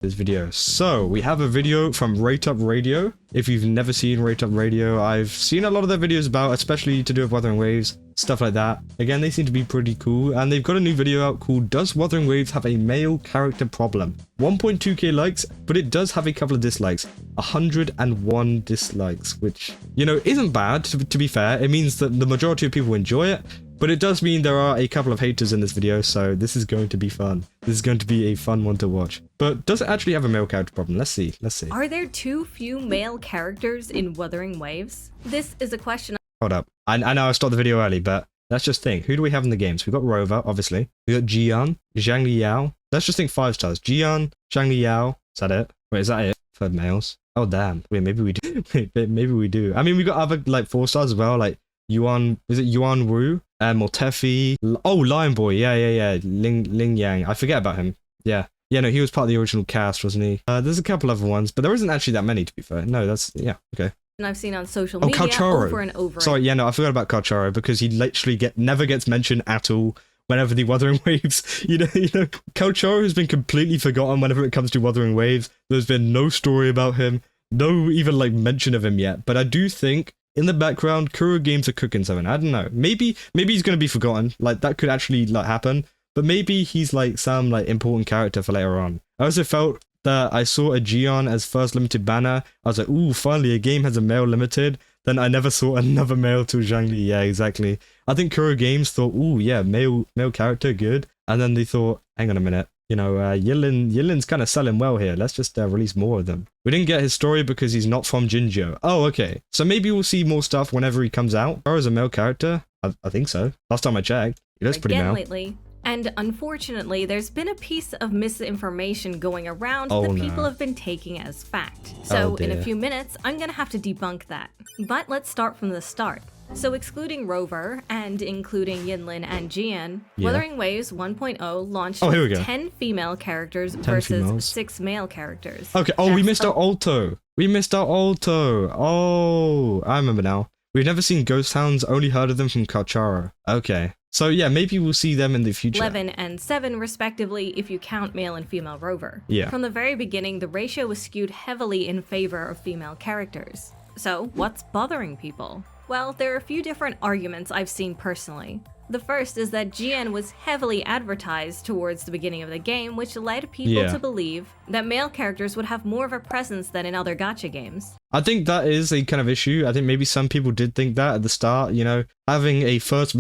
this video. So we have a video from Rate Up Radio. If you've never seen Rate Up Radio, I've seen a lot of their videos about, especially to do with Wuthering Waves, stuff like that. Again, they seem to be pretty cool, and they've got a new video out called Does Wuthering Waves Have a Male Character Problem? 1.2k likes, but it does have a couple of dislikes. 101 dislikes, which, you know, isn't bad, to be fair. It means that the majority of people enjoy it, but it does mean there are a couple of haters in this video, so this is going to be fun. This is going to be a fun one to watch. But does it actually have a male character problem? Let's see, let's see. Are there too few male characters in Wuthering Waves? This is a question. Hold up. I know I stopped the video early, but let's just think. Who do we have in the games? We've got Rover, obviously. We've got Jian, Zhang Liao. Let's just think 5 stars. Jian, Zhang Liao. Is that it? Wait, is that it? For males? Oh, damn. Wait, maybe we do. Wait, maybe we do. I mean, we got other, like, 4 stars as well, like Yuan, is it Yuan Wu? Mortefi. Oh, Lion Boy. Yeah. Ling Yang. I forget about him. Yeah, no, he was part of the original cast, wasn't he? There's a couple other ones, but there isn't actually that many, to be fair. No, that's, yeah, okay. I've seen on social media over and over. Sorry, yeah, no, I forgot about Calcharo because he literally never gets mentioned at all whenever the Wuthering Waves, you know, Calcharo has been completely forgotten whenever it comes to Wuthering Waves. There's been no story about him, no even like mention of him yet. But I do think in the background, Kuro Games are cooking something. I don't know. Maybe he's gonna be forgotten. Like that could actually like happen. But maybe he's like some like important character for later on. I also felt that I saw a Jian as first limited banner. I was like, ooh, finally a game has a male limited. Then I never saw another male till Zhang Li. Yeah, exactly. I think Kuro Games thought, ooh, yeah, male character, good. And then they thought, hang on a minute, you know, Yillin's kind of selling well here. Let's just release more of them. We didn't get his story because he's not from Jinjo. Oh, okay. So maybe we'll see more stuff whenever he comes out. Or as a male character? I think so. Last time I checked, he looks pretty male. Lately. And unfortunately, there's been a piece of misinformation going around that people have been taking as fact. So in a few minutes, I'm gonna have to debunk that. But let's start from the start. So excluding Rover, and including Yinlin and Jian, Wuthering Waves 1.0 launched with 10 female characters versus 6 male characters. Okay, we missed out Alto. Oh, I remember now. We've never seen Ghost Hounds, only heard of them from Calcharo. Okay. So yeah, maybe we'll see them in the future. 11 and 7 respectively if you count male and female Rover. Yeah. From the very beginning, the ratio was skewed heavily in favor of female characters. So what's bothering people? Well, there are a few different arguments I've seen personally. The first is that Jian was heavily advertised towards the beginning of the game, which led people to believe that male characters would have more of a presence than in other gacha games. I think that is a kind of issue. I think maybe some people did think that at the start, you know, having a first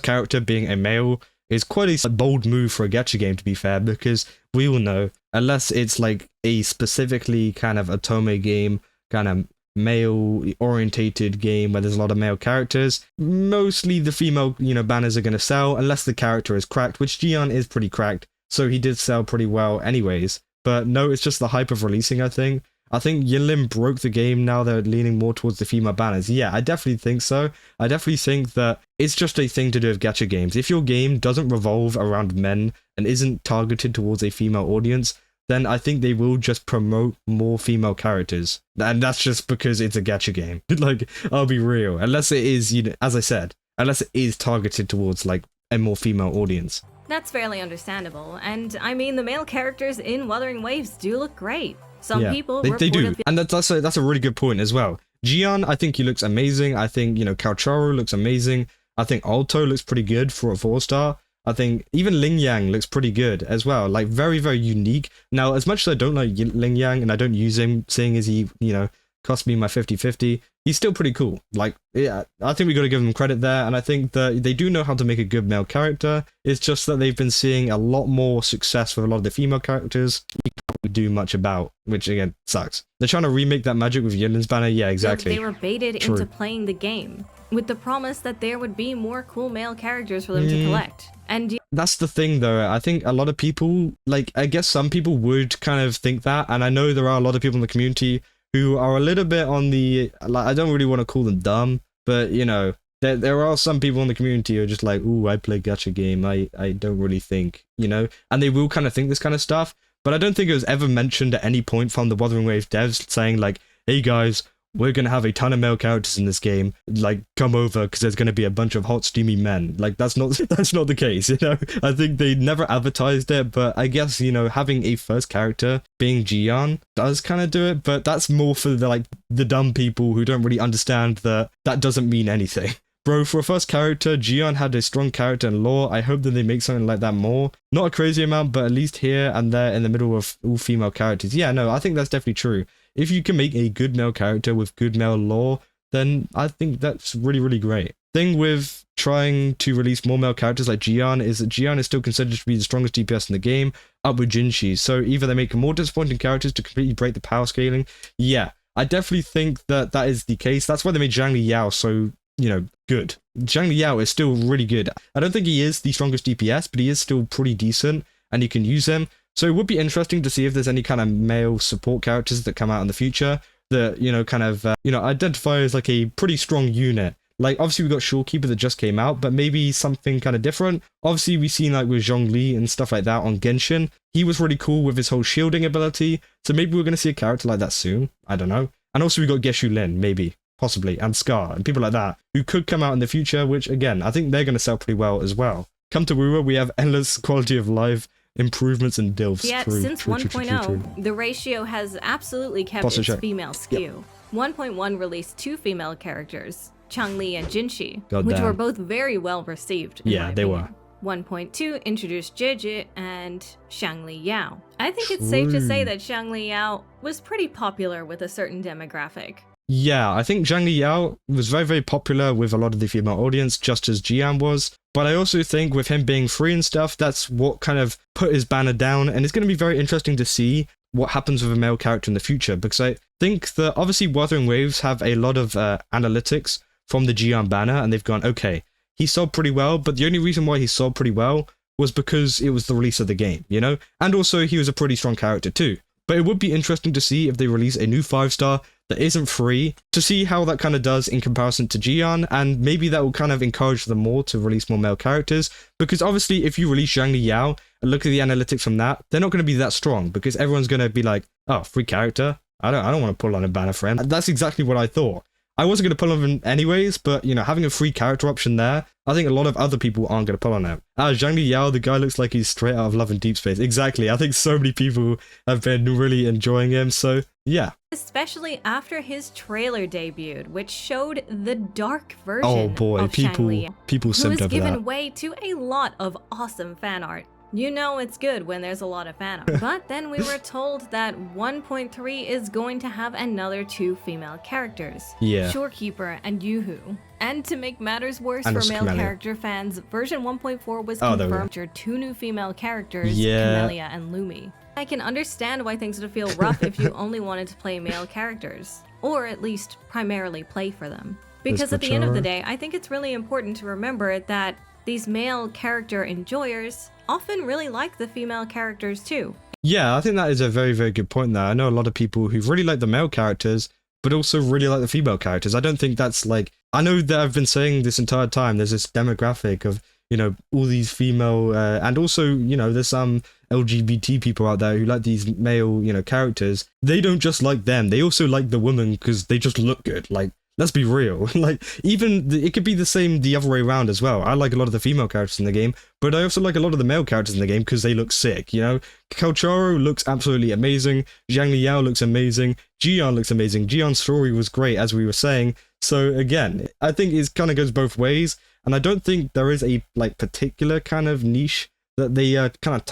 character being a male is quite a bold move for a gacha game, to be fair, because we all know, unless it's like a specifically kind of otome game, kind of male orientated game where there's a lot of male characters, mostly the female, you know, banners are going to sell unless the character is cracked, which Jian is pretty cracked, so he did sell pretty well anyways. But no, it's just the hype of releasing. I think Yinlin broke the game. Now they're leaning more towards the female banners. Yeah, I definitely think so. I definitely think that it's just a thing to do with gacha games. If your game doesn't revolve around men and isn't targeted towards a female audience, then I think they will just promote more female characters. And that's just because it's a gacha game. Like, I'll be real. Unless it is, you know, as I said, unless it is targeted towards, like, a more female audience. That's fairly understandable. And, I mean, the male characters in Wuthering Waves do look great. Some people they do. And that's a really good point as well. Jian, I think he looks amazing. I think, you know, Calcharo looks amazing. I think Alto looks pretty good for a 4-star. I think even Ling Yang looks pretty good as well, like very, very unique. Now, as much as I don't like Ling Yang and I don't use him, seeing as he, you know, cost me my 50-50, he's still pretty cool. Like, yeah, I think we got to give him credit there, and I think that they do know how to make a good male character. It's just that they've been seeing a lot more success with a lot of the female characters you can't do much about, which again, sucks. They're trying to remake that magic with Yinlin's banner, yeah, exactly. They were baited into playing the game, with the promise that there would be more cool male characters for them to collect. And that's the thing though, I think a lot of people, like, I guess some people would kind of think that, and I know there are a lot of people in the community who are a little bit on the, like, I don't really want to call them dumb, but you know, there are some people in the community who are just like, ooh, I play gacha game, I don't really think, you know, and they will kind of think this kind of stuff, but I don't think it was ever mentioned at any point from the Wuthering Waves devs saying like, hey guys, we're going to have a ton of male characters in this game, like, come over because there's going to be a bunch of hot, steamy men. Like, that's not the case, you know? I think they never advertised it, but I guess, you know, having a first character being Jian does kind of do it, but that's more for the dumb people who don't really understand that doesn't mean anything. Bro, for a first character, Jian had a strong character and lore. I hope that they make something like that more. Not a crazy amount, but at least here and there in the middle of all female characters. Yeah, no, I think that's definitely true. If you can make a good male character with good male lore, then I think that's really, really great. Thing with trying to release more male characters like Jian is that Jian is still considered to be the strongest DPS in the game, up with Jinshi. So either they make more disappointing characters to completely break the power scaling. Yeah, I definitely think that is the case. That's why they made Zhang Liao so, you know, good. Zhang Liao is still really good. I don't think he is the strongest DPS, but he is still pretty decent, and you can use him. So it would be interesting to see if there's any kind of male support characters that come out in the future that, you know, kind of, you know, identify as like a pretty strong unit. Like, obviously we got Shorekeeper that just came out, but maybe something kind of different. Obviously we've seen like with Zhongli and stuff like that on Genshin. He was really cool with his whole shielding ability. So maybe we're going to see a character like that soon. I don't know. And also we got Geshu Lin, maybe. Possibly, and Scar, and people like that, who could come out in the future, which, again, I think they're going to sell pretty well as well. Come to WUWA, we have endless quality of life improvements and DILFs. Yet, since 1.0, the ratio has absolutely kept its female skew. 1.1 released 2 female characters, Changli and Jinshi, which were both very well received. Yeah, they were. 1.2 introduced Jiji and Shangli Yao. I think it's safe to say that Shangli Yao was pretty popular with a certain demographic. Yeah, I think Zhang Liao was very, very popular with a lot of the female audience, just as Jian was. But I also think with him being free and stuff, that's what kind of put his banner down. And it's going to be very interesting to see what happens with a male character in the future. Because I think that obviously Wuthering Waves have a lot of analytics from the Jian banner. And they've gone, okay, he sold pretty well. But the only reason why he sold pretty well was because it was the release of the game, you know? And also he was a pretty strong character too. But it would be interesting to see if they release a new 5-star that isn't free, to see how that kind of does in comparison to Jian, and maybe that will kind of encourage them more to release more male characters, because obviously if you release Zhang Liao and look at the analytics from that, they're not going to be that strong, because everyone's going to be like, oh, free character? I don't want to pull on a banner friend. And that's exactly what I thought. I wasn't going to pull on him anyways, but, you know, having a free character option there, I think a lot of other people aren't going to pull on him. Zhang Liao, the guy looks like he's straight out of Love and Deep Space. Exactly. I think so many people have been really enjoying him, so yeah. Especially after his trailer debuted, which showed the dark version of people simped over that. Who has given that. way to a lot of awesome fan art. You know it's good when there's a lot of fan art. But then we were told that 1.3 is going to have another 2 female characters. Yeah. Shorekeeper and Yuhu. And to make matters worse for male character fans, version 1.4 was confirmed for 2 new female characters, Camellia and Lumi. I can understand why things would feel rough if you only wanted to play male characters, or at least primarily play for them. Because at the end of the day, I think it's really important to remember that these male character enjoyers often really like the female characters too. Yeah, I think that is a very, very good point there. I know a lot of people who really like the male characters, but also really like the female characters. I don't think that's like... I know that I've been saying this entire time, there's this demographic of, you know, all these female, and also, you know, there's some LGBT people out there who like these male, you know, characters. They don't just like them, they also like the women because they just look good. Like, let's be real. Like, even it could be the same the other way around as well. I like a lot of the female characters in the game, but I also like a lot of the male characters in the game because they look sick, you know? Kalcharo looks absolutely amazing, Zhang Liao looks amazing, Jian looks amazing, Jian's story was great, as we were saying. So again, I think it kind of goes both ways, and I don't think there is a like particular kind of niche that they are kind of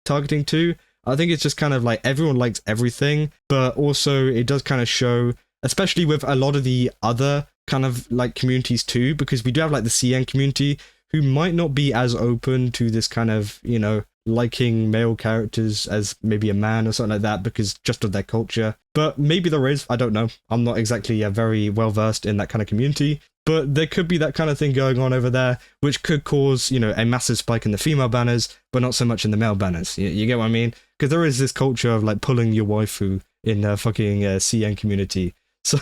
targeting to. I think it's just kind of like everyone likes everything, but also it does kind of show, especially with a lot of the other kind of like communities too, because we do have like the CN community who might not be as open to this kind of, you know, liking male characters as maybe a man or something like that because just of their culture. But maybe there is, I don't know. I'm not exactly very well versed in that kind of community, but there could be that kind of thing going on over there, which could cause, you know, a massive spike in the female banners, but not so much in the male banners. You get what I mean? Because there is this culture of like pulling your waifu in the fucking CN community. So,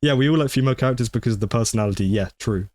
yeah, we all like female characters because of the personality. Yeah, true.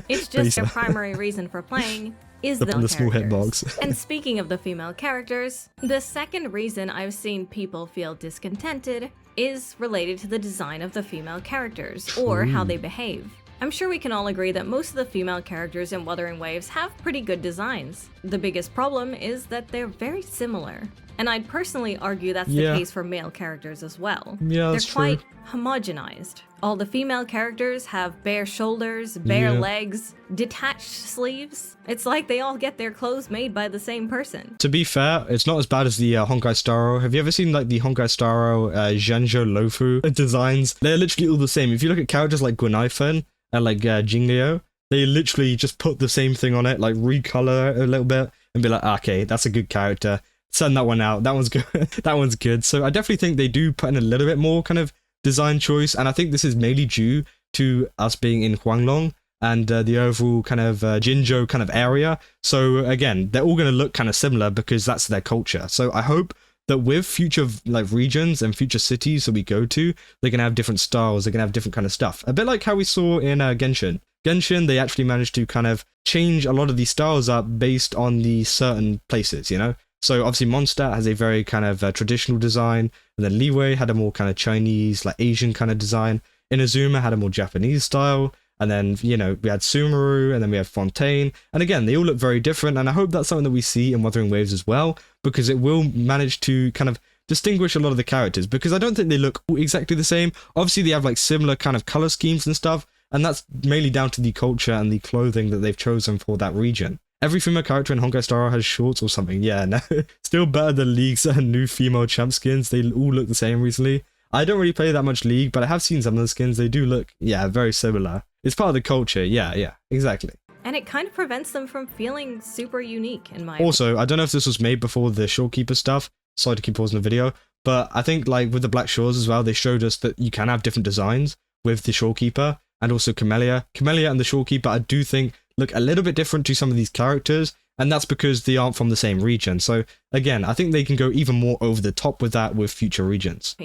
It's just their primary reason for playing. is the small characters. hitbox. And speaking of the female characters, the second reason I've seen people feel discontented is related to the design of the female characters, or how they behave. I'm sure we can all agree that most of the female characters in Wuthering Waves have pretty good designs. The biggest problem is that they're very similar. And I'd personally argue that's the case for male characters as well. Yeah, that's They're quite homogenized. All the female characters have bare shoulders, bare legs, detached sleeves. It's like they all get their clothes made by the same person. To be fair, it's not as bad as the Honkai Star Rail. Have you ever seen like the Honkai Star Rail Zhanzhou Lofu designs? They're literally all the same. If you look at characters like Guanaifen and like Jingliu, they literally just put the same thing on it, like recolor it a little bit and be like, okay, that's a good character. Send that one out. That one's good. That one's good. So I definitely think they do put in a little bit more kind of design choice, and I think this is mainly due to us being in Huanglong and the overall kind of Jinzhou kind of area. So again, they're all going to look kind of similar because that's their culture. So I hope that with future like regions and future cities that we go to, they're going to have different styles, they're going to have different kind of stuff. A bit like how we saw in Genshin. Genshin, they actually managed to kind of change a lot of these styles up based on the certain places, you know? So obviously Mondstadt has a very kind of traditional design, and then Liyue had a more kind of Chinese, like Asian kind of design. Inazuma had a more Japanese style, and then, you know, we had Sumeru, and then we had Fontaine, and again, they all look very different, and I hope that's something that we see in Wuthering Waves as well, because it will manage to kind of distinguish a lot of the characters, because I don't think they look exactly the same. Obviously, they have like similar kind of color schemes and stuff, and that's mainly down to the culture and the clothing that they've chosen for that region. Every female character in Honkai Star Rail has shorts or something. Yeah, no, still better than League's new female champ skins. They all look the same recently. I don't really play that much League, but I have seen some of the skins. They do look, yeah, very similar. It's part of the culture. Yeah, exactly. And it kind of prevents them from feeling super unique, in my opinion. Also, I don't know if this was made before the shorekeeper stuff. Sorry to keep pausing the video, but I think like with the Black Shores as well, they showed us that you can have different designs with the shorekeeper and also Camellia. Camellia and the shorekeeper, I do think, look a little bit different to some of these characters, and that's because they aren't from the same region. So again, I think they can go even more over the top with that with future regions.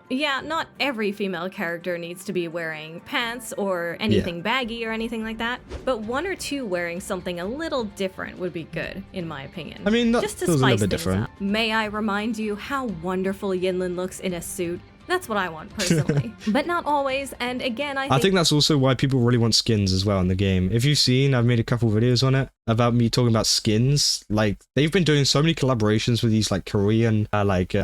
Yeah, not every female character needs to be wearing pants or anything baggy or anything like that, but one or two wearing something a little different would be good, in my opinion. I mean, that just to feels spice a little bit things different. up. May I remind you how wonderful Yinlin looks in a suit? That's what I want, personally. But not always, and again, I think that's also why people really want skins as well in the game. If you've seen, I've made a couple videos on it about me talking about skins. Like, they've been doing so many collaborations with these, like, Korean,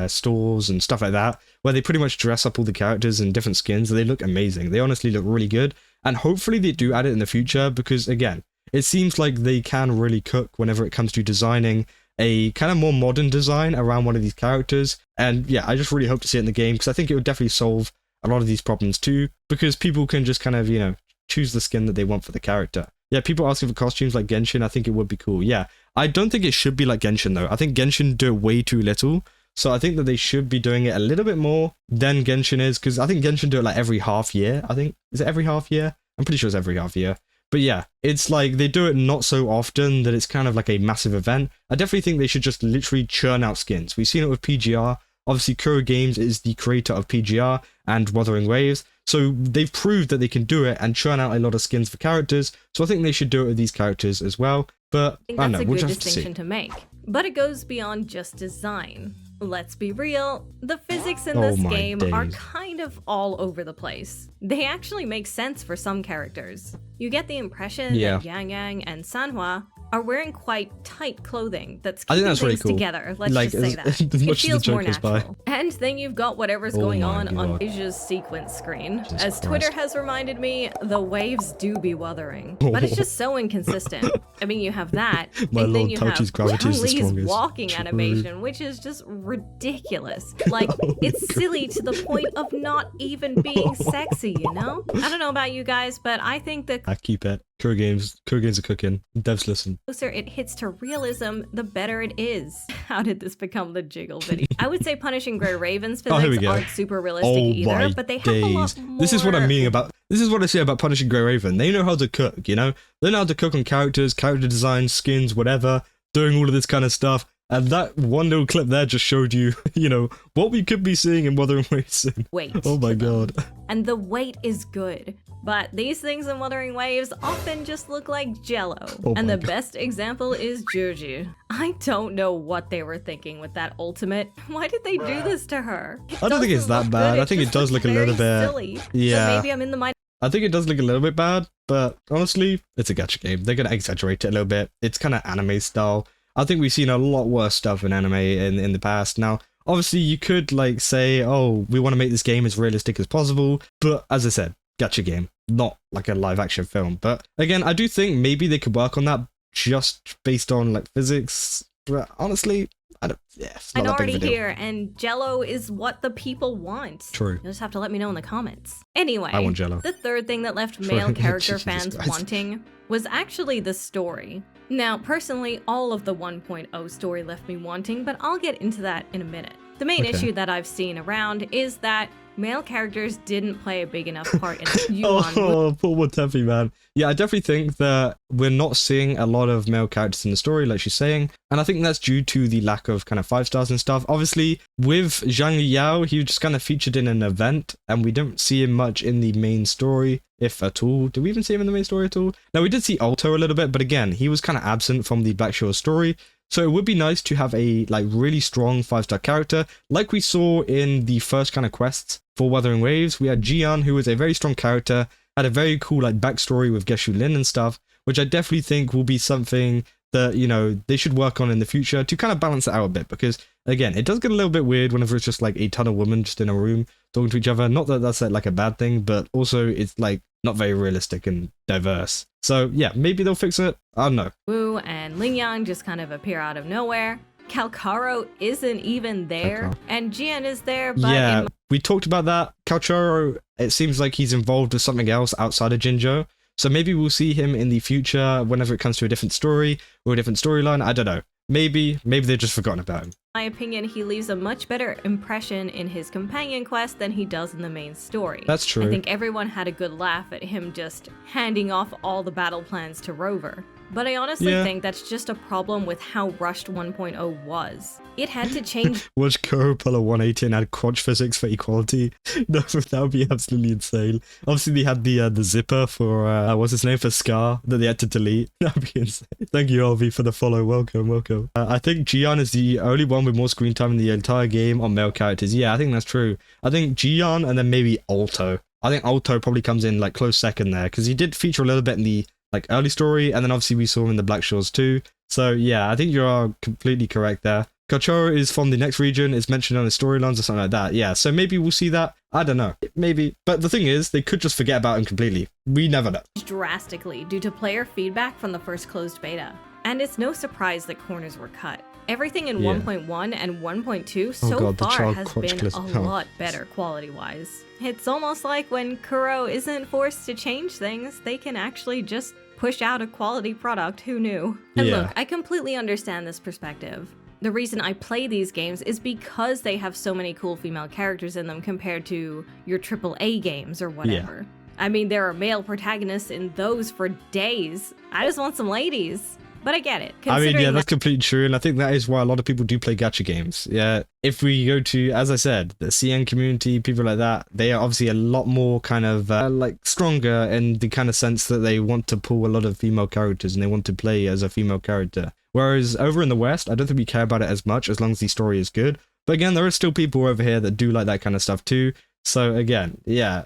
stores and stuff like that, where they pretty much dress up all the characters in different skins, and they look amazing. They honestly look really good, and hopefully they do add it in the future, because, again, it seems like they can really cook whenever it comes to designing a kind of more modern design around one of these characters. And yeah, I just really hope to see it in the game, because I think it would definitely solve a lot of these problems too, because people can just kind of, you know, choose the skin that they want for the character. Yeah, people asking for costumes like Genshin, I think it would be cool. Yeah, I don't think it should be like Genshin though. I think Genshin do it way too little, so I think that they should be doing it a little bit more than Genshin is, because I think Genshin do it like every half year. I think, is it every half year? I'm pretty sure it's every half year. But yeah, it's like they do it not so often that it's kind of like a massive event. I definitely think they should just literally churn out skins. We've seen it with PGR. Obviously, Kuro Games is the creator of PGR and Wuthering Waves, so they've proved that they can do it and churn out a lot of skins for characters. So I think they should do it with these characters as well. But I don't know, we'll just have to see. That's a good distinction to make. But it goes beyond just design. Let's be real, the physics in this game are kind of all over the place. They actually make sense for some characters. You get the impression that Yang Yang and Sanhua are wearing quite tight clothing that's keeping things really cool together. Let's just say that. It feels more natural. And then you've got whatever's going on Asia's sequence screen. As Twitter has reminded me, the waves do be wuthering. But it's just so inconsistent. I mean, you have that, and then you have Li's walking animation, which is just ridiculous. Like, it's silly to the point of not even being sexy, you know? I don't know about you guys, but I think that I keep it. Kuro Games are cooking. Devs listen. The closer it hits to realism, the better it is. How did this become the jiggle video? I would say Punishing Grey Raven's physics aren't super realistic either, but they have a lot more. This is what I mean about. This is what I say about Punishing Grey Raven. They know how to cook, you know? They know how to cook on characters, character design, skins, whatever, doing all of this kind of stuff. And that one little clip there just showed you, you know, what we could be seeing in Wuthering Waves soon. Wait. Oh my god. And the wait is good. But these things in Wuthering Waves often just look like jello. Oh and the God. best example is Juju. I don't know what they were thinking with that ultimate. Why did they do this to her? I don't think it's that bad. I think it does look a little bit silly. Yeah. So maybe I'm in the mind. I think it does look a little bit bad, but honestly, it's a gacha game. They're gonna exaggerate it a little bit. It's kind of anime style. I think we've seen a lot worse stuff in anime in the past. Now, obviously, you could like say, oh, we want to make this game as realistic as possible, but as I said, gacha game, not like a live action film. But again, I do think maybe they could work on that just based on like physics. But honestly, I don't. Yeah, it's not I'm that big already of a deal. here, and jello is what the people want. True. You'll just have to let me know in the comments. Anyway, I want jello. the third thing that left True. male character Jesus fans Christ. wanting was actually the story. Now, personally, all of the 1.0 story left me wanting, but I'll get into that in a minute. The main issue that I've seen around is that male characters didn't play a big enough part in Yuan. Oh, poor Watepi, man. Yeah, I definitely think that we're not seeing a lot of male characters in the story, like she's saying, and I think that's due to the lack of kind of 5 stars and stuff. Obviously, with Zhang Liao, he was just kind of featured in an event, and we don't see him much in the main story, if at all. Did we even see him in the main story at all? No, we did see Alto a little bit, but again, he was kind of absent from the Black Shore story. So it would be nice to have a like really strong 5-star character, like we saw in the first kind of quests for Wuthering Waves. We had Jian, who was a very strong character, had a very cool like backstory with Geshu Lin and stuff, which I definitely think will be something that, you know, they should work on in the future to kind of balance it out a bit, because again, it does get a little bit weird whenever it's just like a ton of women just in a room talking to each other. Not that that's like a bad thing, but also it's like not very realistic and diverse. So yeah, maybe they'll fix it. I don't know. Wu and Lingyang just kind of appear out of nowhere. Calcaro isn't even there, and Jian is there, but yeah, we talked about that. Calcharo, it seems like he's involved with something else outside of Jinzhou. So maybe we'll see him in the future whenever it comes to a different story or a different storyline. I don't know. Maybe they've just forgotten about him. in my opinion, he leaves a much better impression in his companion quest than he does in the main story. That's true. I think everyone had a good laugh at him just handing off all the battle plans to Rover. But I honestly think that's just a problem with how rushed 1.0 was. It had to change. Watch Kuro pull a 180 and add crotch physics for equality. No, that would be absolutely insane. Obviously, they had the zipper for, what's his name, for Scar, that they had to delete. That'd be insane. Thank you, Alvi, for the follow. Welcome. I think Jian is the only one with more screen time in the entire game on male characters. Yeah, I think that's true. I think Jian and then maybe Alto. I think Alto probably comes in like close second there, because he did feature a little bit in the like early story, and then obviously we saw him in the Black Shores too. So yeah, I think you are completely correct there. Kachoro is from the next region, it's mentioned on the storylines or something like that. Yeah, so maybe we'll see that. I don't know. Maybe. But the thing is, they could just forget about him completely. We never know. Drastically due to player feedback from the first closed beta. And it's no surprise that corners were cut. Everything in 1.1 and 1.2 so far has been a lot better quality-wise. It's almost like when Kuro isn't forced to change things, they can actually just push out a quality product. Who knew? And look, I completely understand this perspective. The reason I play these games is because they have so many cool female characters in them compared to your AAA games or whatever. I mean, there are male protagonists in those for days. I just want some ladies. But I get it. I mean, yeah, that's completely true. And I think that is why a lot of people do play gacha games. Yeah. If we go to, as I said, the CN community, people like that, they are obviously a lot more kind of like stronger in the kind of sense that they want to pull a lot of female characters and they want to play as a female character. Whereas over in the West, I don't think we care about it as much as long as the story is good. But again, there are still people over here that do like that kind of stuff too. So again, yeah.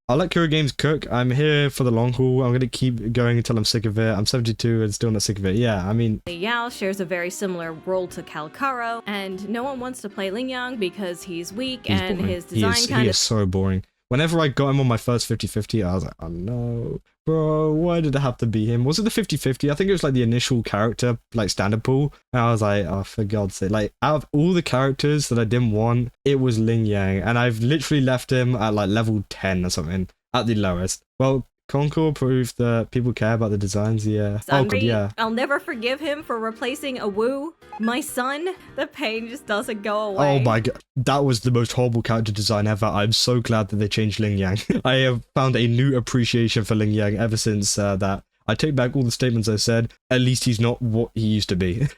I'll let Kuro Games cook. I'm here for the long haul. I'm going to keep going until I'm sick of it. I'm 72 and still not sick of it. Yeah, I mean... Yao shares a very similar role to Calcaro, and no one wants to play Lingyang because he's weak and boring. his design He is so boring. Whenever I got him on my first 50-50, I was like, oh no. Bro, why did it have to be him? Was it the 50-50? I think it was like the initial character, like standard pool. And I was like, oh, for God's sake. Like, out of all the characters that I didn't want, it was Lingyang. And I've literally left him at like level 10 or something, at the lowest. Well, Concord proved that people care about the designs, yeah. Oh god, yeah. I'll never forgive him for replacing a Wu. My son, the pain just doesn't go away. Oh my god, that was the most horrible character design ever. I'm so glad that they changed Lingyang. I have found a new appreciation for Lingyang ever since that. I take back all the statements I said. At least he's not what he used to be.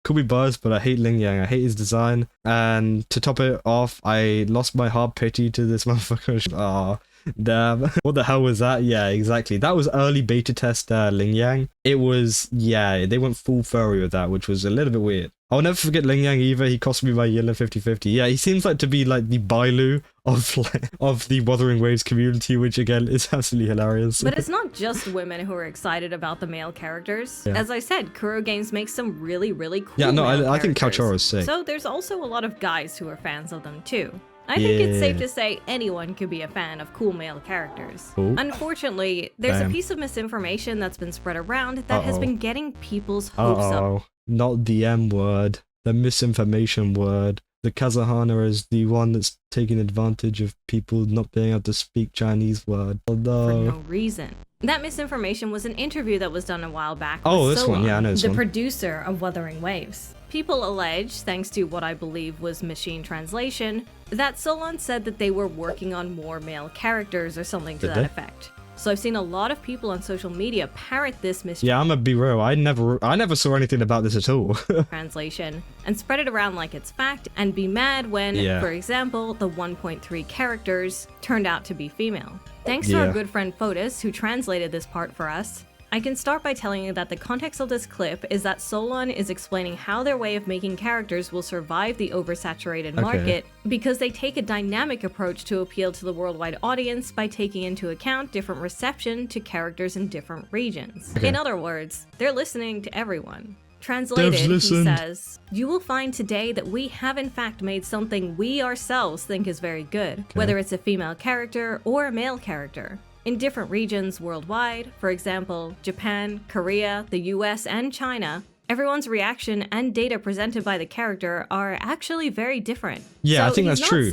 could be biased, but I hate Ling Yang. I hate his design. And to top it off, I lost my hard pity to this motherfucker. Ah, damn. What the hell was that? Yeah, exactly. That was early beta test Ling Yang. It was, yeah, they went full furry with that, which was a little bit weird. I'll never forget Ling Yang either. He cost me my Yellow 50/50. Yeah, he seems like to be like the Bailu of the Wuthering Waves community, which again is absolutely hilarious. But it's not just women who are excited about the male characters. Yeah. As I said, Kuro Games makes some really cool I think Kalcharo is sick. So there's also a lot of guys who are fans of them too. I think it's safe to say anyone could be a fan of cool male characters. Ooh. Unfortunately, there's a piece of misinformation that's been spread around that has been getting people's hopes up. Not the M word, the misinformation word. The Kazahana is the one that's taking advantage of people not being able to speak Chinese word. For no reason. That misinformation was an interview that was done a while back with this Solon, one, yeah, I know this the one. Producer of Wuthering Waves. People allege, thanks to what I believe was machine translation, that Solon said that they were working on more male characters or something to that effect. So I've seen a lot of people on social media parrot this Yeah, I'm gonna be real. I never saw anything about this at all. translation and spread it around like it's fact and be mad when, for example, the 1.3 characters turned out to be female. Thanks to our good friend Fotis, who translated this part for us. I can start by telling you that the context of this clip is that Solon is explaining how their way of making characters will survive the oversaturated market because they take a dynamic approach to appeal to the worldwide audience by taking into account different reception to characters in different regions. In other words, they're listening to everyone. Translated, he says, "You will find today that we have in fact made something we ourselves think is very good, whether it's a female character or a male character. In different regions worldwide, for example, Japan, Korea, the US, and China, everyone's reaction and data presented by the character are actually very different." Yeah, so I think that's true.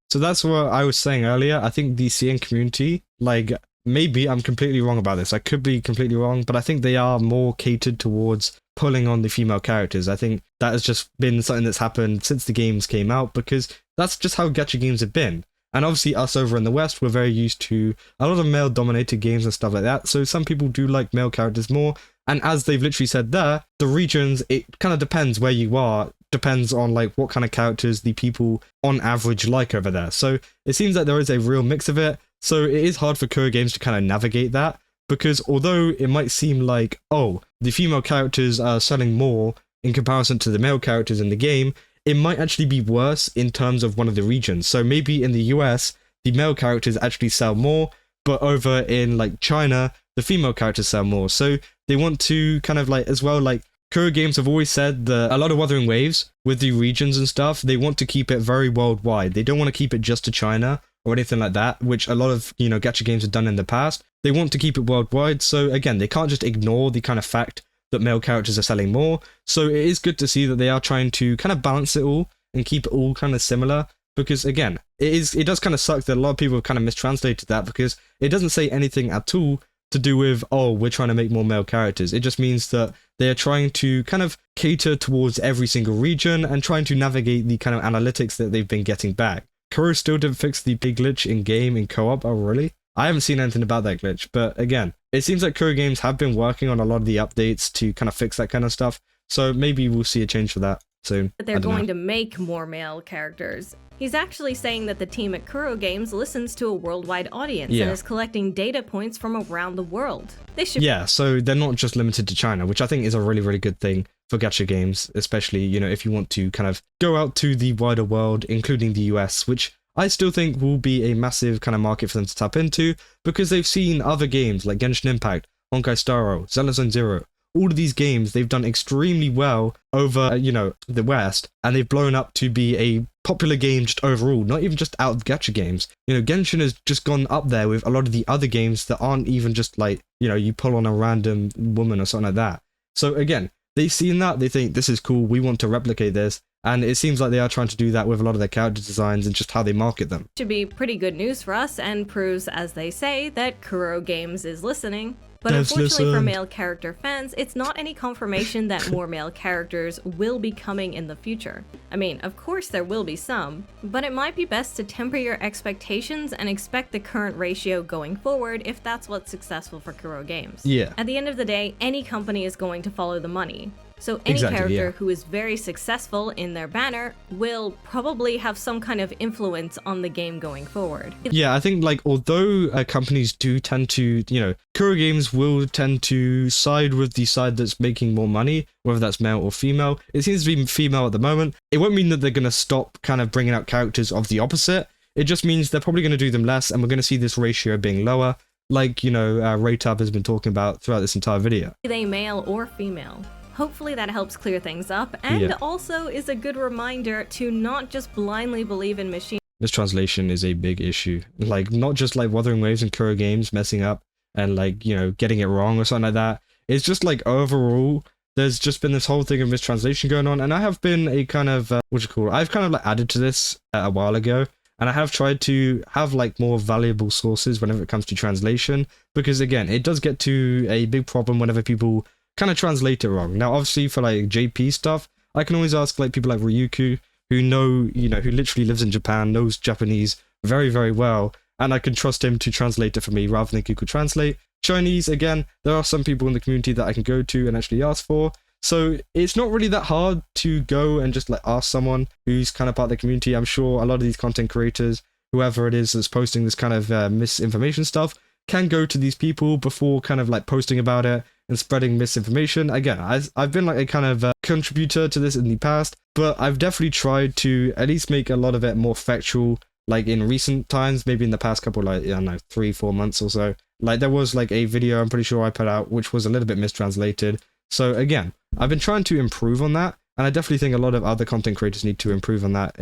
So that's what I was saying earlier. I think the CN community, like, maybe I'm completely wrong about this. I could be completely wrong, but I think they are more catered towards pulling on the female characters. I think that has just been something that's happened since the games came out, because that's just how gacha games have been. And obviously us over in the West, we're very used to a lot of male-dominated games and stuff like that, so some people do like male characters more. And as they've literally said there, the regions, it kind of depends where you are, depends on like what kind of characters the people on average like over there. So it seems like there is a real mix of it, so it is hard for Kuro Games to kind of navigate that, because although it might seem like, oh, the female characters are selling more in comparison to the male characters in the game, it might actually be worse in terms of one of the regions. So maybe in the US, the male characters actually sell more, but over in like China, the female characters sell more. So they want to kind of like, as well, like Kuro Games have always said that a lot of Wuthering Waves with the regions and stuff, they want to keep it very worldwide. They don't want to keep it just to China or anything like that, which a lot of, gacha games have done in the past. They want to keep it worldwide. So again, they can't just ignore the kind of fact that male characters are selling more. So it is good to see that they are trying to kind of balance it all and keep it all kind of similar, because again, it does kind of suck that a lot of people have kind of mistranslated that, because it doesn't say anything at all to do with, oh, we're trying to make more male characters. It just means that they are trying to kind of cater towards every single region and trying to navigate the kind of analytics that they've been getting back. Kuro still didn't fix the big glitch in game in co-op. Oh, really? I haven't seen anything about that glitch, but again, it seems like Kuro Games have been working on a lot of the updates to kind of fix that kind of stuff, so maybe we'll see a change for that soon. They're going to make more male characters. He's actually saying that the team at Kuro Games listens to a worldwide audience and is collecting data points from around the world. They should. Yeah, so they're not just limited to China, which I think is a really, really good thing for gacha games, especially, if you want to kind of go out to the wider world, including the US, which I still think will be a massive kind of market for them to tap into, because they've seen other games like Genshin Impact, Honkai Star Rail, Zone Zero. All of these games, they've done extremely well over, the West, and they've blown up to be a popular game just overall, not even just out of gacha games. Genshin has just gone up there with a lot of the other games that aren't even just like, you pull on a random woman or something like that. So again, they've seen that, they think this is cool, we want to replicate this, and it seems like they are trying to do that with a lot of their character designs and just how they market them. Should be pretty good news for us, and proves, as they say, that Kuro Games is listening. But unfortunately for male character fans, it's not any confirmation that more male characters will be coming in the future. I mean, of course there will be some, but it might be best to temper your expectations and expect the current ratio going forward if that's what's successful for Kuro Games. Yeah. At the end of the day, any company is going to follow the money. So any character yeah. who is very successful in their banner will probably have some kind of influence on the game going forward. Yeah, I think like although companies do tend to, Kuro Games will tend to side with the side that's making more money, whether that's male or female. It seems to be female at the moment. It won't mean that they're going to stop kind of bringing out characters of the opposite. It just means they're probably going to do them less, and we're going to see this ratio being lower, like, Raytab has been talking about throughout this entire video. Are they male or female? Hopefully that helps clear things up, and also is a good reminder to not just blindly believe in machine. Mistranslation is a big issue. Like, not just like Wuthering Waves and Kuro Games messing up and like, getting it wrong or something like that. It's just like overall, there's just been this whole thing of mistranslation going on, and I have been a kind of, I've kind of like added to this a while ago, and I have tried to have like more valuable sources whenever it comes to translation, because again, it does get to a big problem whenever people kind of translate it wrong. Now, obviously for like JP stuff, I can always ask like people like Ryuku, who know, who literally lives in Japan, knows Japanese very, very well, and I can trust him to translate it for me rather than Google Translate. Chinese, again, there are some people in the community that I can go to and actually ask for. So it's not really that hard to go and just like ask someone who's kind of part of the community. I'm sure a lot of these content creators, whoever it is that's posting this kind of misinformation stuff, can go to these people before kind of like posting about it and spreading misinformation. Again, I've been like a kind of contributor to this in the past, but I've definitely tried to at least make a lot of it more factual, like in recent times, maybe in the past couple, like, I don't know, 3-4 months or so. Like there was like a video I'm pretty sure I put out, which was a little bit mistranslated. So again, I've been trying to improve on that, and I definitely think a lot of other content creators need to improve on that,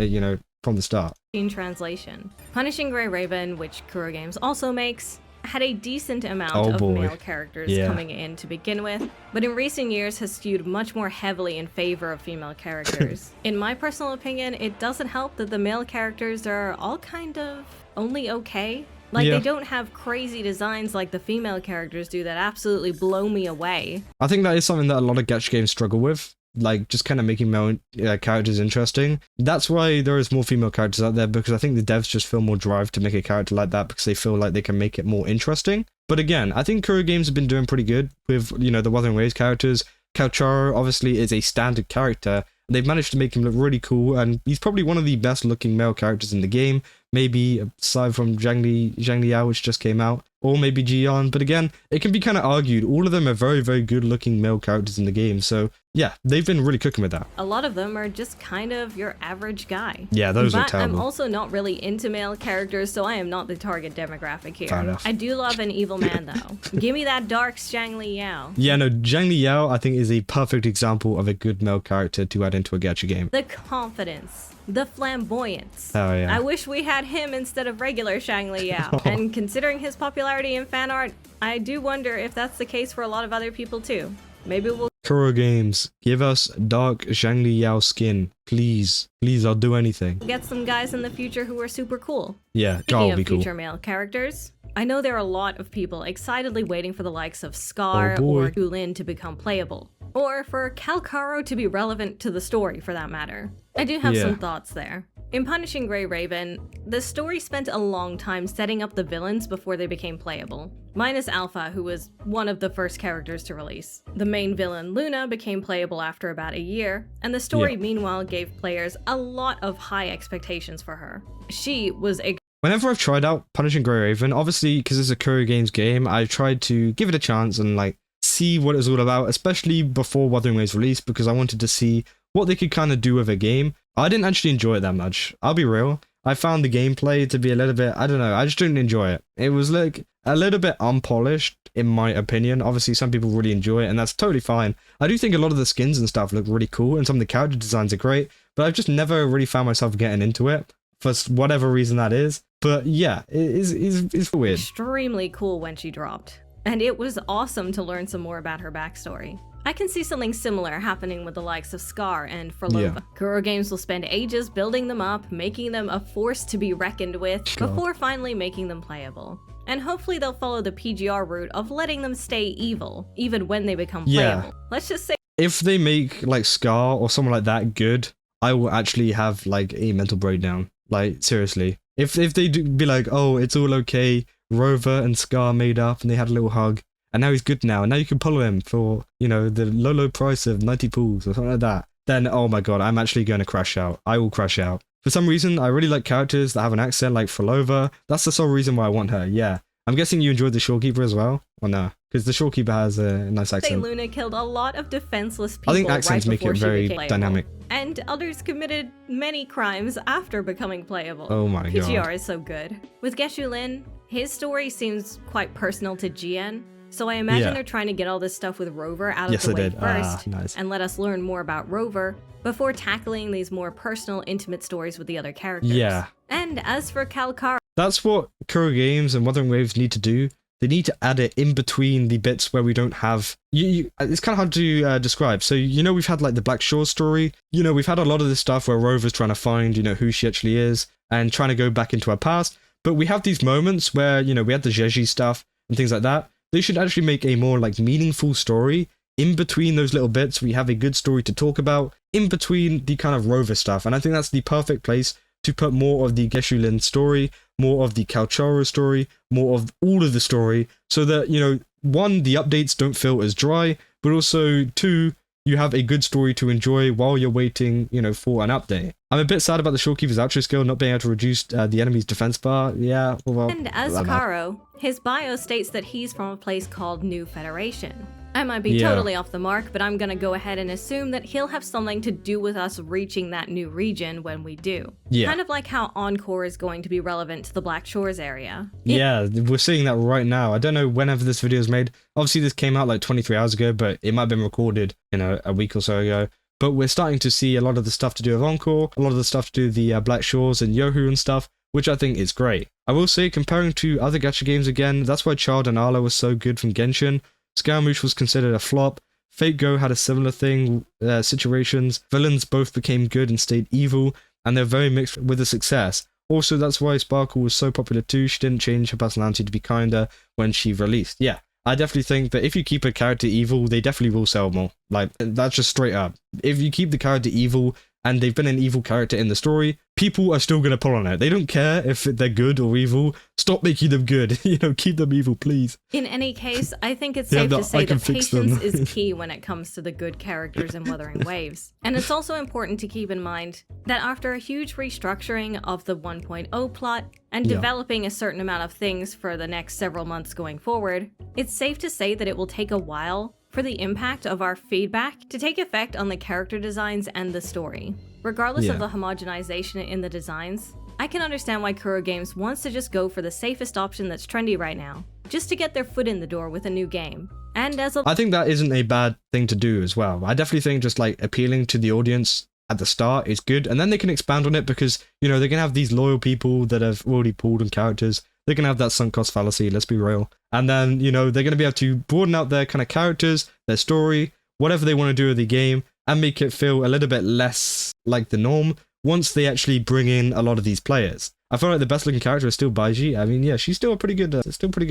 from the start. In translation, Punishing Grey Raven, which Kuro Games also makes, had a decent amount of male characters coming in to begin with, but in recent years has skewed much more heavily in favor of female characters. In my personal opinion, it doesn't help that the male characters are all kind of only okay. Like, they don't have crazy designs like the female characters do that absolutely blow me away. I think that is something that a lot of gacha games struggle with, like just kind of making male characters interesting. That's why there is more female characters out there, because I think the devs just feel more drive to make a character like that because they feel like they can make it more interesting. But again, I think Kuro Games have been doing pretty good with, the Wuthering Waves characters. Kaocharo obviously is a standard character. They've managed to make him look really cool, and he's probably one of the best looking male characters in the game. Maybe aside from Zhang Liao, which just came out, or maybe Jian. But again, it can be kind of argued. All of them are very, very good looking male characters in the game. So yeah, they've been really cooking with that. A lot of them are just kind of your average guy. Yeah, those are terrible. I'm also not really into male characters, so I am not the target demographic here. Fair enough. I do love an evil man though. Give me that dark Zhang Liao. Yeah, no, Zhang Liao I think is a perfect example of a good male character to add into a gacha game. The confidence. The flamboyance. Oh yeah. I wish we had him instead of regular Zhang Liao. And considering his popularity in fan art, I do wonder if that's the case for a lot of other people too. Maybe we'll... Kuro Games, give us dark Zhang Liao skin. Please. Please, I'll do anything. Get some guys in the future who are super cool. Yeah, Speaking be of cool. future male characters, I know there are a lot of people excitedly waiting for the likes of Scar or Gulin to become playable. Or for Calcaro to be relevant to the story, for that matter. I do have some thoughts there. In Punishing Grey Raven, the story spent a long time setting up the villains before they became playable. Minus Alpha, who was one of the first characters to release. The main villain, Luna, became playable after about a year, and the story meanwhile gave players a lot of high expectations for her. She was a... Whenever I've tried out Punishing Grey Raven, obviously because it's a Kuro Games game, I've tried to give it a chance and like see what it was all about, especially before Wuthering Waves released, because I wanted to see what they could kind of do with a game. I didn't actually enjoy it that much. I'll be real. I found the gameplay to be a little bit, I don't know, I just didn't enjoy it. It was like a little bit unpolished, in my opinion. Obviously, some people really enjoy it, and that's totally fine. I do think a lot of the skins and stuff look really cool, and some of the character designs are great, but I've just never really found myself getting into it, for whatever reason that is. But yeah, it's weird. Extremely cool when she dropped. And it was awesome to learn some more about her backstory. I can see something similar happening with the likes of Scar and Frolova. Kuro Games will spend ages building them up, making them a force to be reckoned with, before finally making them playable. And hopefully they'll follow the PGR route of letting them stay evil, even when they become playable. Let's just say... If they make, like, Scar or someone like that good, I will actually have, like, a mental breakdown. Like, seriously. If they do be like, oh, it's all okay, Rover and Scar made up and they had a little hug, and now he's good now, and now you can pull him for, you know, the low price of 90 pools or something like that, then oh my god, I'm actually going to crash out. I will crash out. For some reason, I really like characters that have an accent like Frolova. That's the sole reason why I want her, yeah. I'm guessing you enjoyed the shorekeeper as well? Or no? Because the shorekeeper has a nice accent. Luna killed a lot of defenseless people. I think accents make it very dynamic. And others committed many crimes after becoming playable. Oh my god. PGR is so good. With Geshu Lin, his story seems quite personal to GN, so I imagine they're trying to get all this stuff with Rover out of the way first, nice. and let us learn more about Rover before tackling these more personal, intimate stories with the other characters. Yeah. And as for Kalkar, that's what Kuro Games and Wuthering Waves need to do. They need to add it in between the bits where we don't have... it's kind of hard to describe. So, you know, we've had like the Black Shore story. You know, we've had a lot of this stuff where Rover's trying to find, you know, who she actually is and trying to go back into her past. But we have these moments where, you know, we had the Jeji stuff and things like that. They should actually make a more like meaningful story in between those little bits. We have a good story to talk about in between the kind of Rover stuff. And I think that's the perfect place to put more of the Geshu Lin story, more of the Kalchara story, more of all of the story, so that, you know, one, the updates don't feel as dry, but also two, you have a good story to enjoy while you're waiting, you know, for an update. I'm a bit sad about the shorekeeper's outro skill not being able to reduce the enemy's defense bar. Yeah, well. And as Karo, his bio states that he's from a place called New Federation. I might be totally off the mark, but I'm gonna go ahead and assume that he'll have something to do with us reaching that new region when we do. Yeah. Kind of like how Encore is going to be relevant to the Black Shores area. Yeah, we're seeing that right now. I don't know whenever this video is made. Obviously, this came out like 23 hours ago, but it might have been recorded, you know, a week or so ago. But we're starting to see a lot of the stuff to do with Encore, a lot of the stuff to do with the Black Shores and Yohu and stuff, which I think is great. I will say, comparing to other gacha games again, that's why Child and Arlo was so good from Genshin. Scaramouche was considered a flop. Fate Go had a similar thing, situations. Villains both became good and stayed evil, and they're very mixed with the success. Also, that's why Sparkle was so popular too. She didn't change her personality to be kinder when she released. Yeah, I definitely think that if you keep a character evil, they definitely will sell more. Like, that's just straight up. If you keep the character evil, and they've been an evil character in the story, people are still going to pull on it. They don't care if they're good or evil. Stop making them good. You know, keep them evil, please. In any case, I think it's safe to say that patience is key when it comes to the good characters in Wuthering Waves. And it's also important to keep in mind that after a huge restructuring of the 1.0 plot and developing a certain amount of things for the next several months going forward, it's safe to say that it will take a while for the impact of our feedback to take effect on the character designs and the story. Regardless of the homogenization in the designs, I can understand why Kuro Games wants to just go for the safest option that's trendy right now, just to get their foot in the door with a new game. And as I think that isn't a bad thing to do as well. I definitely think just like appealing to the audience at the start is good, and then they can expand on it because, you know, they're gonna have these loyal people that have already pulled on characters. They're going to have that sunk cost fallacy, let's be real. And then, you know, they're going to be able to broaden out their kind of characters, their story, whatever they want to do with the game, and make it feel a little bit less like the norm once they actually bring in a lot of these players. I feel like the best looking character is still Baiji. I mean, yeah, she's still a pretty good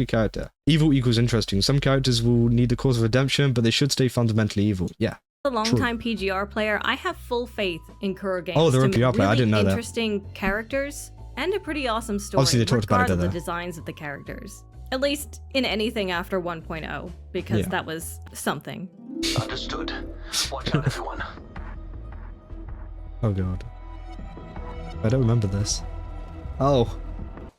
character. Evil equals interesting. Some characters will need the cause of redemption, but they should stay fundamentally evil. Yeah. A long-time PGR player, I have full faith in Kuro Games. Oh, they're a PGR player. Really I didn't know that. Interesting characters. And a pretty awesome story, obviously they talked about it, the designs of the characters. At least in anything after 1.0, because that was something. Understood. Watch out, everyone. Oh god. I don't remember this. Oh.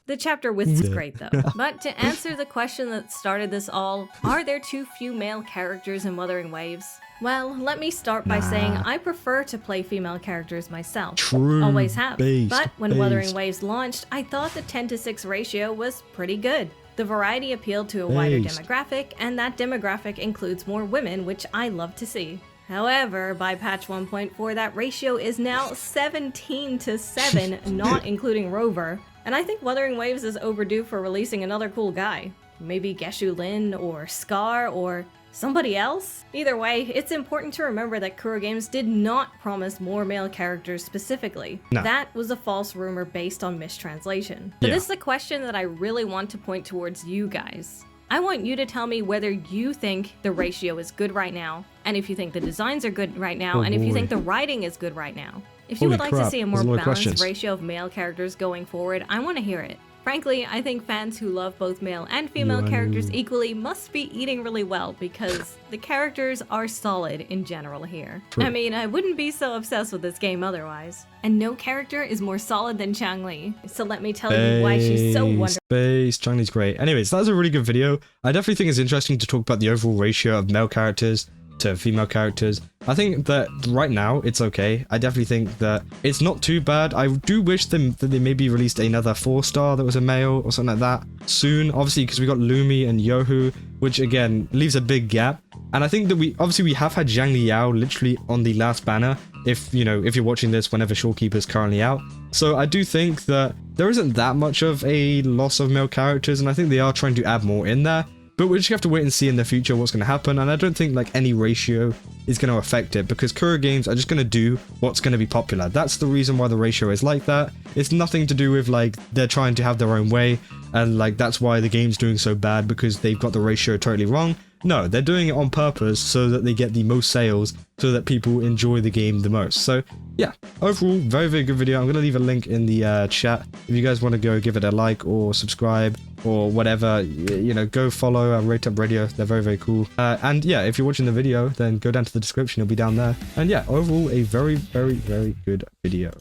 The chapter with is great though. But to answer the question that started this all, are there too few male characters in Wuthering Waves? Well, let me start by saying I prefer to play female characters myself. True. Always have. But when Wuthering Waves launched, I thought the 10:6 ratio was pretty good. The variety appealed to a wider demographic, and that demographic includes more women, which I love to see. However, by patch 1.4, that ratio is now 17:7, not including Rover. And I think Wuthering Waves is overdue for releasing another cool guy. Maybe Geshu Lin, or Scar, or somebody else? Either way, it's important to remember that Kuro Games did not promise more male characters specifically. No. That was a false rumor based on mistranslation. But this is a question that I really want to point towards you guys. I want you to tell me whether you think the ratio is good right now, and if you think the designs are good right now, and if you think the writing is good right now. If you would like to see a more balanced ratio of male characters going forward, I want to hear it. Frankly, I think fans who love both male and female characters equally must be eating really well because the characters are solid in general here. True. I mean, I wouldn't be so obsessed with this game otherwise. And no character is more solid than Changli, so let me tell you why she's so wonderful. Changli's great. Anyways, that was a really good video. I definitely think it's interesting to talk about the overall ratio of male characters to female characters. I think that right now it's okay. I definitely think that it's not too bad. I do wish that they maybe released another 4-star that was a male or something like that soon, obviously, because we got Lumi and Yohu, which again leaves a big gap. And I think that we have had Zhang Liao literally on the last banner, if you're watching this whenever Shorekeeper is currently out. So I do think that there isn't that much of a loss of male characters, and I think they are trying to add more in there. But we just have to wait and see in the future what's going to happen, and I don't think like any ratio is going to affect it, because Kura games are just going to do what's going to be popular. That's the reason why the ratio is like that. It's nothing to do with like they're trying to have their own way, and like that's why the game's doing so bad because they've got the ratio totally wrong. No, they're doing it on purpose so that they get the most sales, so that people enjoy the game the most. So yeah, overall, very, very good video. I'm going to leave a link in the chat. If you guys want to go give it a like or subscribe or whatever, go follow Rate Up Radio. They're very, very cool. And yeah, if you're watching the video, then go down to the description. It'll be down there. And yeah, overall, a very, very, very good video.